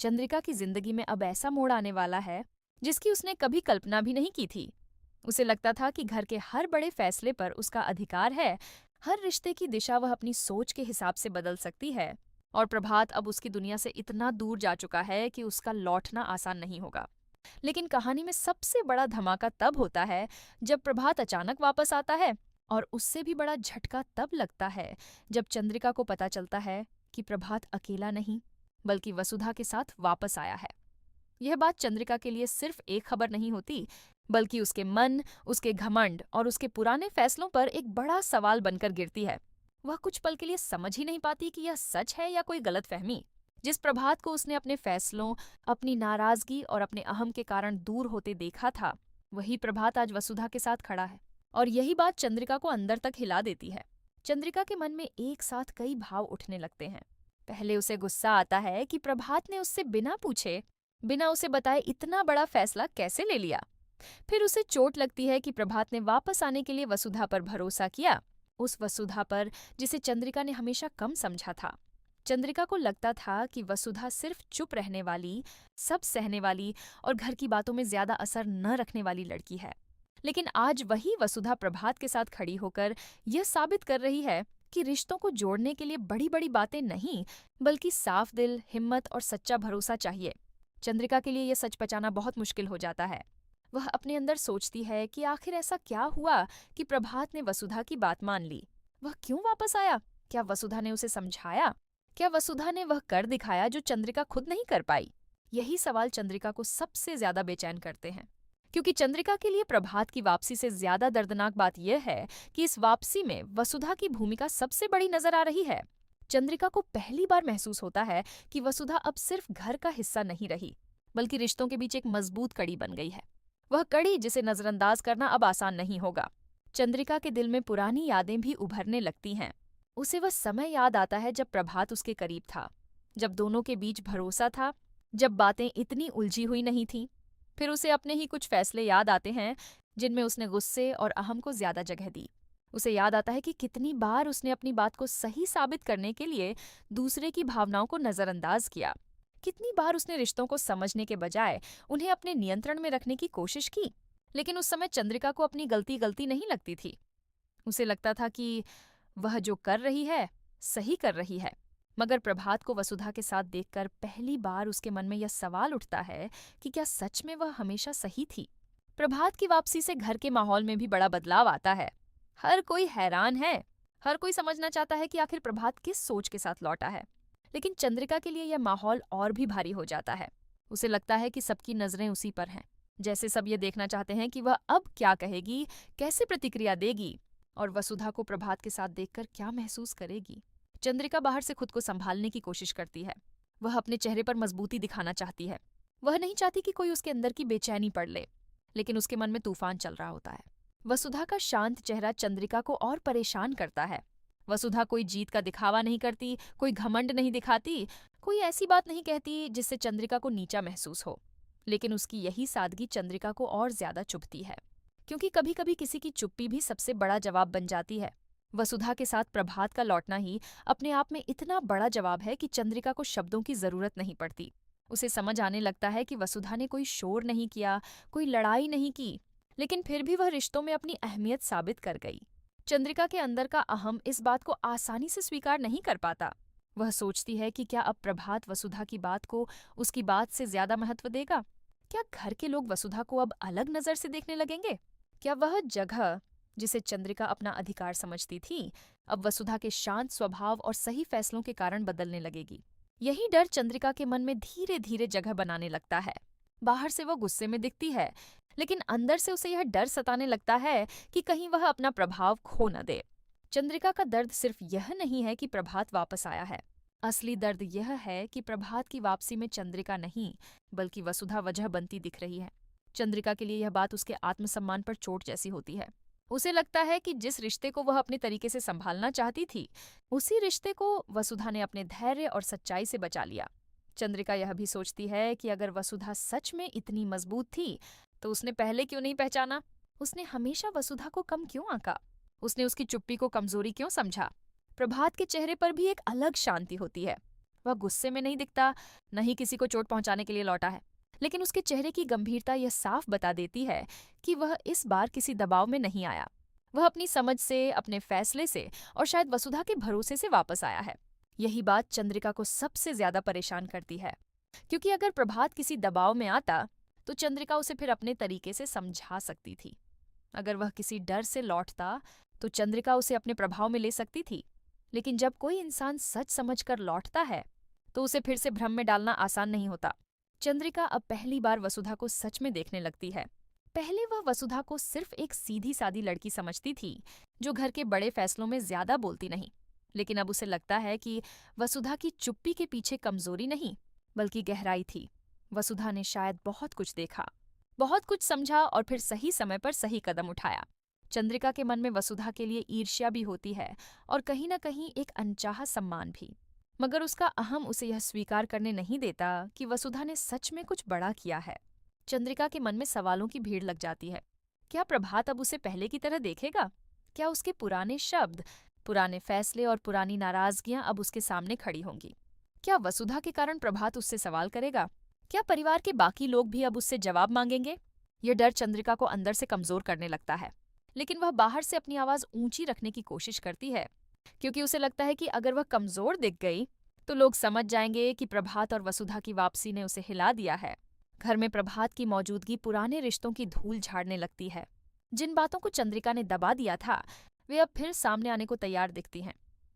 चंद्रिका की जिंदगी में अब ऐसा मोड़ आने वाला है जिसकी उसने कभी कल्पना भी नहीं की थी। उसे लगता था कि घर के हर बड़े फैसले पर उसका अधिकार है, हर रिश्ते की दिशा वह अपनी सोच के हिसाब से बदल सकती है। और प्रभात अब उसकी दुनिया से इतना दूर जा चुका है कि उसका लौटना आसान नहीं होगा। लेकिन कहानी में सबसे बड़ा धमाका तब होता है जब प्रभात अचानक वापस आता है, और उससे भी बड़ा झटका तब लगता है जब चंद्रिका को पता चलता है कि प्रभात अकेला नहीं बल्कि वसुधा के साथ वापस आया है। यह बात चंद्रिका के लिए सिर्फ एक खबर नहीं होती, बल्कि उसके मन, उसके घमंड और उसके पुराने फैसलों पर एक बड़ा सवाल बनकर गिरती है। वह कुछ पल के लिए समझ ही नहीं पाती कि यह सच है या कोई गलतफहमी। जिस प्रभात को उसने अपने फैसलों, अपनी नाराजगी और अपने अहम के कारण दूर होते देखा था, वही प्रभात आज वसुधा के साथ खड़ा है। और यही बात चंद्रिका को अंदर तक हिला देती है। चंद्रिका के मन में एक साथ कई भाव उठने लगते हैं। पहले उसे गुस्सा आता है कि प्रभात ने उससे बिना पूछे, बिना उसे बताए इतना बड़ा फैसला कैसे ले लिया। फिर उसे चोट लगती है कि प्रभात ने वापस आने के लिए वसुधा पर भरोसा किया, उस वसुधा पर जिसे चंद्रिका ने हमेशा कम समझा था। चंद्रिका को लगता था कि वसुधा सिर्फ चुप रहने वाली, सब सहने वाली और घर की बातों में ज्यादा असर न रखने वाली लड़की है। लेकिन आज वही वसुधा प्रभात के साथ खड़ी होकर यह साबित कर रही है कि रिश्तों को जोड़ने के लिए बड़ी बड़ी बातें नहीं, बल्कि साफ दिल, हिम्मत और सच्चा भरोसा चाहिए। चंद्रिका के लिए यह सच पचाना बहुत मुश्किल हो जाता है। वह अपने अंदर सोचती है कि आखिर ऐसा क्या हुआ कि प्रभात ने वसुधा की बात मान ली। वह क्यों वापस आया? क्या वसुधा ने उसे समझाया? क्या वसुधा ने वह कर दिखाया जो चंद्रिका खुद नहीं कर पाई? यही सवाल चंद्रिका को सबसे ज्यादा बेचैन करते हैं, क्योंकि चंद्रिका के लिए प्रभात की वापसी से ज्यादा दर्दनाक बात यह है कि इस वापसी में वसुधा की भूमिका सबसे बड़ी नजर आ रही है। चंद्रिका को पहली बार महसूस होता है कि वसुधा अब सिर्फ घर का हिस्सा नहीं रही, बल्कि रिश्तों के बीच एक मजबूत कड़ी बन गई है। वह कड़ी जिसे नजरअंदाज करना अब आसान नहीं होगा। चंद्रिका के दिल में पुरानी यादें भी उभरने लगती हैं। उसे वह समय याद आता है जब प्रभात उसके करीब था, जब दोनों के बीच भरोसा था, जब बातें इतनी उलझी हुई नहीं थीं। फिर उसे अपने ही कुछ फैसले याद आते हैं जिनमें उसने गुस्से और अहम को ज्यादा जगह दी। उसे याद आता है कि कितनी बार उसने अपनी बात को सही साबित करने के लिए दूसरे की भावनाओं को नजरअंदाज किया। कितनी बार उसने रिश्तों को समझने के बजाय उन्हें अपने नियंत्रण में रखने की कोशिश की। लेकिन उस समय चंद्रिका को अपनी गलती गलती नहीं लगती थी। उसे लगता था कि वह जो कर रही है सही कर रही है। मगर प्रभात को वसुधा के साथ देखकर पहली बार उसके मन में यह सवाल उठता है कि क्या सच में वह हमेशा सही थी। प्रभात की वापसी से घर के माहौल में भी बड़ा बदलाव आता है। हर कोई हैरान है, हर कोई समझना चाहता है कि आखिर प्रभात किस सोच के साथ लौटा है। लेकिन चंद्रिका के लिए यह माहौल और भी भारी हो जाता है। उसे लगता है कि सबकी नजरें उसी पर हैं, जैसे सब ये देखना चाहते हैं कि वह अब क्या कहेगी, कैसे प्रतिक्रिया देगी और वसुधा को प्रभात के साथ देखकर क्या महसूस करेगी। चंद्रिका बाहर से खुद को संभालने की कोशिश करती है। वह अपने चेहरे पर मजबूती दिखाना चाहती है। वह नहीं चाहती कि कोई उसके अंदर की बेचैनी पढ़ ले, लेकिन उसके मन में तूफान चल रहा होता है। वसुधा का शांत चेहरा चंद्रिका को और परेशान करता है। वसुधा कोई जीत का दिखावा नहीं करती, कोई घमंड नहीं दिखाती, कोई ऐसी बात नहीं कहती जिससे चंद्रिका को नीचा महसूस हो। लेकिन उसकी यही सादगी चंद्रिका को और ज्यादा चुभती है, क्योंकि कभी कभी किसी की चुप्पी भी सबसे बड़ा जवाब बन जाती है। वसुधा के साथ प्रभात का लौटना ही अपने आप में इतना बड़ा जवाब है कि चंद्रिका को शब्दों की जरूरत नहीं पड़ती। उसे समझ आने लगता है कि वसुधा ने कोई शोर नहीं किया, कोई लड़ाई नहीं की, लेकिन फिर भी वह रिश्तों में अपनी अहमियत साबित कर गई। चंद्रिका के अंदर का अहम इस बात को आसानी से स्वीकार नहीं कर पाता। वह सोचती है कि क्या अब प्रभात वसुधा की बात को उसकी बात से ज्यादा महत्व देगा? क्या घर के लोग वसुधा को अब अलग नजर से देखने लगेंगे? क्या वह जगह जिसे चंद्रिका अपना अधिकार समझती थी, अब वसुधा के शांत स्वभाव और सही फैसलों के कारण बदलने लगेगी? यही डर चंद्रिका के मन में धीरे धीरे जगह बनाने लगता है। बाहर से वो गुस्से में दिखती है, लेकिन अंदर से उसे यह डर सताने लगता है कि कहीं वह अपना प्रभाव खो न दे। चंद्रिका का दर्द सिर्फ यह नहीं है कि प्रभात वापस आया है। असली दर्द यह है कि प्रभात की वापसी में चंद्रिका नहीं, बल्कि वसुधा वजह बनती दिख रही है। चंद्रिका के लिए यह बात उसके आत्मसम्मान पर चोट जैसी होती है। उसे लगता है कि जिस रिश्ते को वह अपने तरीके से संभालना चाहती थी, उसी रिश्ते को वसुधा ने अपने धैर्य और सच्चाई से बचा लिया। चंद्रिका यह भी सोचती है कि अगर वसुधा सच में इतनी मजबूत थी, तो उसने पहले क्यों नहीं पहचाना? उसने हमेशा वसुधा को कम क्यों आंका? उसने उसकी चुप्पी को कमजोरी क्यों समझा? प्रभात के चेहरे पर भी एक अलग शांति होती है। वह गुस्से में नहीं दिखता, न ही किसी को चोट पहुंचाने के लिए लौटा है, लेकिन उसके चेहरे की गंभीरता यह साफ बता देती है कि वह इस बार किसी दबाव में नहीं आया। वह अपनी समझ से, अपने फैसले से और शायद वसुधा के भरोसे से वापस आया है। यही बात चंद्रिका को सबसे ज्यादा परेशान करती है, क्योंकि अगर प्रभात किसी दबाव में आता तो चंद्रिका उसे फिर अपने तरीके से समझा सकती थी। अगर वह किसी डर से लौटता तो चंद्रिका उसे अपने प्रभाव में ले सकती थी। लेकिन जब कोई इंसान सच समझकर लौटता है तो उसे फिर से भ्रम में डालना आसान नहीं होता। चंद्रिका अब पहली बार वसुधा को सच में देखने लगती है। पहले वह वसुधा को सिर्फ एक सीधी सादी लड़की समझती थी, जो घर के बड़े फैसलों में ज्यादा बोलती नहीं। लेकिन अब उसे लगता है कि वसुधा की चुप्पी के पीछे कमजोरी नहीं, बल्कि गहराई थी। वसुधा ने शायद बहुत कुछ देखा, बहुत कुछ समझा और फिर सही समय पर सही कदम उठाया। चंद्रिका के मन में वसुधा के लिए ईर्ष्या भी होती है और कहीं न कहीं एक अनचाहा सम्मान भी। मगर उसका अहम उसे यह स्वीकार करने नहीं देता कि वसुधा ने सच में कुछ बड़ा किया है। चंद्रिका के मन में सवालों की भीड़ लग जाती है। क्या प्रभात अब उसे पहले की तरह देखेगा? क्या उसके पुराने शब्द, पुराने फैसले और पुरानी नाराजगियां अब उसके सामने खड़ी होंगी? क्या वसुधा के कारण प्रभात उससे सवाल करेगा? क्या परिवार के बाकी लोग भी अब उससे जवाब मांगेंगे? यह डर चंद्रिका को अंदर से कमजोर करने लगता है, लेकिन वह बाहर से अपनी आवाज ऊंची रखने की कोशिश करती है, क्योंकि उसे लगता है कि अगर वह कमजोर दिख गई तो लोग समझ जाएंगे कि प्रभात और वसुधा की वापसी ने उसे हिला दिया है। घर में प्रभात की मौजूदगी पुराने रिश्तों की धूल झाड़ने लगती है। जिन बातों को चंद्रिका ने दबा दिया था वे अब फिर सामने आने को तैयार दिखती हैं।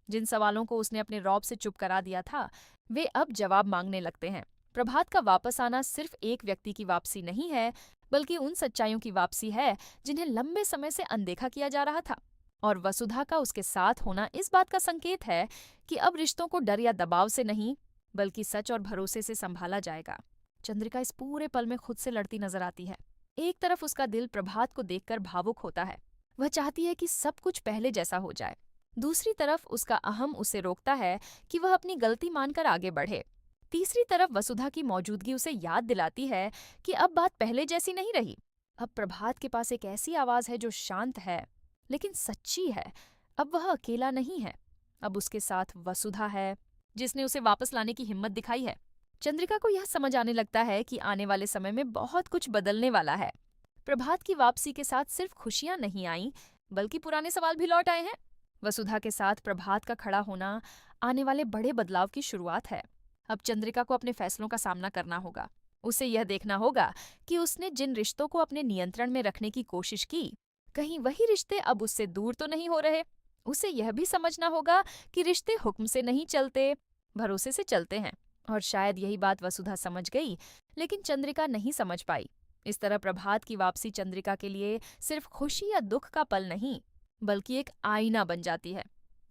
जिन सवालों को उसने अपने रौब से चुप करा दिया था वे अब जवाब मांगने लगते हैं। प्रभात का वापस आना सिर्फ एक व्यक्ति की वापसी नहीं है, बल्कि उन सच्चाइयों की वापसी है जिन्हें लंबे समय से अनदेखा किया जा रहा था। और वसुधा का उसके साथ होना इस बात का संकेत है कि अब रिश्तों को डर या दबाव से नहीं, बल्कि सच और भरोसे से संभाला जाएगा। चंद्रिका इस पूरे पल में खुद से लड़ती नजर आती है। एक तरफ उसका दिल प्रभात को देखकर भावुक होता है, वह चाहती है कि सब कुछ पहले जैसा हो जाए। दूसरी तरफ उसका अहम उसे रोकता है कि वह अपनी गलती मानकर आगे बढ़े। तीसरी तरफ वसुधा की मौजूदगी उसे याद दिलाती है कि अब बात पहले जैसी नहीं रही। अब प्रभात के पास एक ऐसी आवाज है जो शांत है लेकिन सच्ची है। अब वह अकेला नहीं है, अब उसके साथ वसुधा है जिसने उसे वापस लाने की हिम्मत दिखाई है। चंद्रिका को यह समझ आने लगता है कि आने वाले समय में बहुत कुछ बदलने वाला है। प्रभात की वापसी के साथ सिर्फ खुशियां नहीं आईं, बल्कि पुराने सवाल भी लौट आए हैं। वसुधा के साथ प्रभात का खड़ा होना आने वाले बड़े बदलाव की शुरुआत है। अब चंद्रिका को अपने फैसलों का सामना करना होगा। उसे यह देखना होगा कि उसने जिन रिश्तों को अपने नियंत्रण में रखने की कोशिश की, कहीं वही रिश्ते अब उससे दूर तो नहीं हो रहे। उसे यह भी समझना होगा कि रिश्ते हुक्म से नहीं चलते, भरोसे से चलते हैं। और शायद यही बात वसुधा समझ गई, लेकिन चंद्रिका नहीं समझ पाई। इस तरह प्रभात की वापसी चंद्रिका के लिए सिर्फ खुशी या दुख का पल नहीं, बल्कि एक आईना बन जाती है।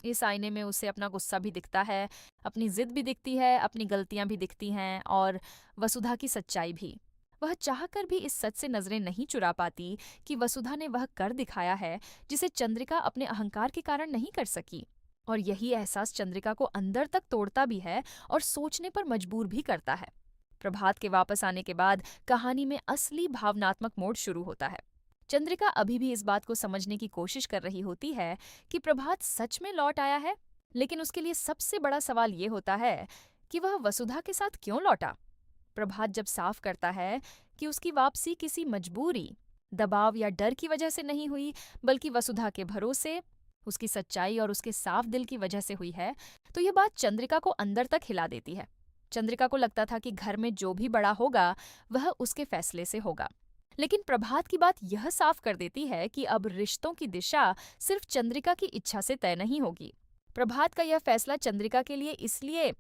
इस आईने में उसे अपना गुस्सा भी दिखता है, अपनी जिद भी दिखती है, अपनी गलतियां भी दिखती हैं और वसुधा की सच्चाई भी। वह चाहकर भी इस सच से नजरें नहीं चुरा पाती कि वसुधा ने वह कर दिखाया है जिसे चंद्रिका अपने अहंकार के कारण नहीं कर सकी। और यही एहसास चंद्रिका को अंदर तक तोड़ता भी है और सोचने पर मजबूर भी करता है। प्रभात के वापस आने के बाद कहानी में असली भावनात्मक मोड़ शुरू होता है। चंद्रिका अभी भी इस बात को समझने की कोशिश कर रही होती है कि प्रभात सच में लौट आया है, लेकिन उसके लिए सबसे बड़ा सवाल ये होता है कि वह वसुधा के साथ क्यों लौटा। प्रभात जब साफ करता है कि उसकी वापसी किसी मजबूरी, दबाव या डर की वजह से नहीं हुई, बल्कि वसुधा के भरोसे, उसकी सच्चाई और उसके साफ दिल की वजह से हुई है, तो यह बात चंद्रिका को अंदर तक हिला देती है। चंद्रिका को लगता था कि घर में जो भी बड़ा होगा वह उसके फैसले से होगा, लेकिन प्रभात की बात यह साफ कर देती है कि अब रिश्तों की दिशा सिर्फ चंद्रिका की इच्छा से तय नहीं होगी। प्रभात का यह फैसला चंद्रिका के लिए इसलिए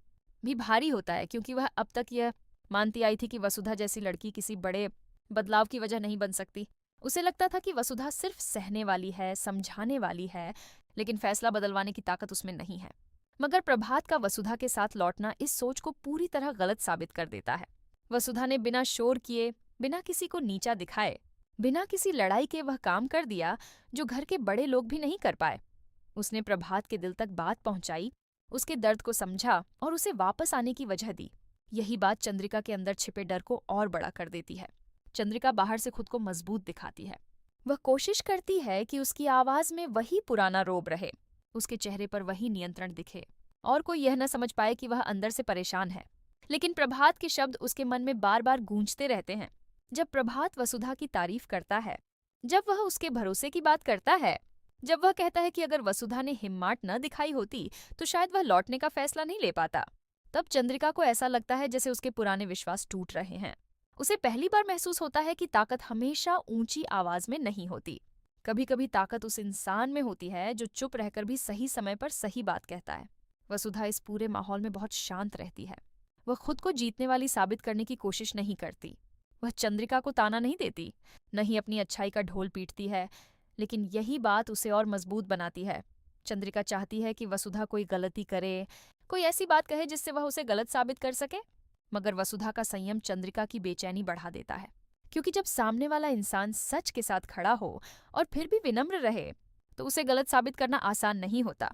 भी भारी होता है क्योंकि वह अब तक यह मानती आई थी कि वसुधा जैसी लड़की किसी बड़े बदलाव की वजह नहीं बन सकती। उसे लगता था कि वसुधा सिर्फ सहने वाली है, समझाने वाली है, लेकिन फैसला बदलवाने की ताकत उसमें नहीं है। मगर प्रभात का वसुधा के साथ लौटना इस सोच को पूरी तरह गलत साबित कर देता है। वसुधा ने बिना शोर किए, बिना किसी को नीचा दिखाए, बिना किसी लड़ाई के वह काम कर दिया जो घर के बड़े लोग भी नहीं कर पाए। उसने प्रभात के दिल तक बात पहुंचाई, उसके दर्द को समझा और उसे वापस आने की वजह दी। यही बात चंद्रिका के अंदर छिपे डर को और बड़ा कर देती है। चंद्रिका बाहर से खुद को मजबूत दिखाती है। वह कोशिश करती है कि उसकी आवाज में वही पुराना रोब रहे, उसके चेहरे पर वही नियंत्रण दिखे और कोई यह न समझ पाए कि वह अंदर से परेशान है। लेकिन प्रभात के शब्द उसके मन में बार बार गूंजते रहते हैं। जब प्रभात वसुधा की तारीफ करता है, जब वह उसके भरोसे की बात करता है, जब वह कहता है कि अगर वसुधा ने हिम्मत न दिखाई होती तो शायद वह लौटने का फैसला नहीं ले पाता, तब चंद्रिका को ऐसा लगता है जैसे उसके पुराने विश्वास टूट रहे हैं। उसे पहली बार महसूस होता है कि ताकत हमेशा ऊंची आवाज में नहीं होती। कभी कभी ताकत उस इंसान में होती है जो चुप रहकर भी सही समय पर सही बात कहता है। वसुधा इस पूरे माहौल में बहुत शांत रहती है। वह खुद को जीतने वाली साबित करने की कोशिश नहीं करती। वह चंद्रिका को ताना नहीं देती, न ही अपनी अच्छाई का ढोल पीटती है। लेकिन यही बात उसे और मजबूत बनाती है। चंद्रिका चाहती है कि वसुधा कोई गलती करे, कोई ऐसी बात कहे जिससे वह उसे गलत साबित कर सके। मगर वसुधा का संयम चंद्रिका की बेचैनी बढ़ा देता है, क्योंकि जब सामने वाला इंसान सच के साथ खड़ा हो और फिर भी विनम्र रहे, तो उसे गलत साबित करना आसान नहीं होता।